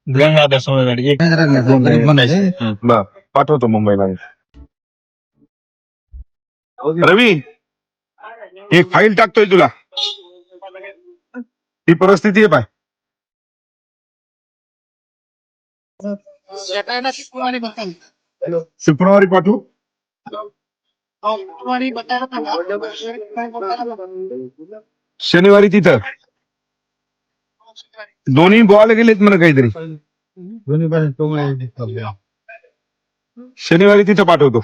गंगाधर सोळगाडी एक बर पाठवतो मुंबईला. रवी एक फाईल टाकतोय तुला. ही परिस्थिती आहे पाय. शुक्रवारी पाठवू. शनिवारी तिथं दोन्ही बॉल गेलेत म्हणा काहीतरी. शनिवारी तिथं पाठवतो.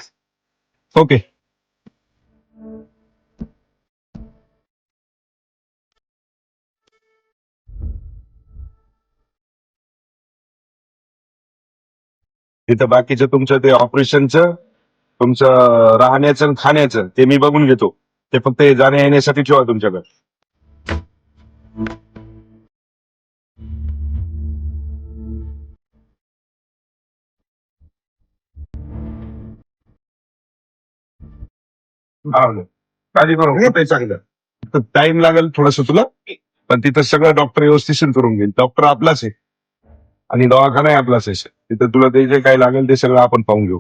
ओके. तिथं बाकीचं तुमचं ते ऑपरेशनचं, तुमचं राहण्याचं आणि खाण्याचं ते मी बघून घेतो. ते फक्त जाण्या येण्यासाठी ठेवा तुमच्याकडे. काळजी करू नको, ते चांगलं. टाइम लागेल थोडस तुला, पण तिथं सगळं डॉक्टर व्यवस्थित करून घेईल. डॉक्टर आपलाच आहे आणि दवाखाना आपलाच आहे. तिथं तुला ते जे काही लागेल ते सगळं आपण पाहून घेऊ.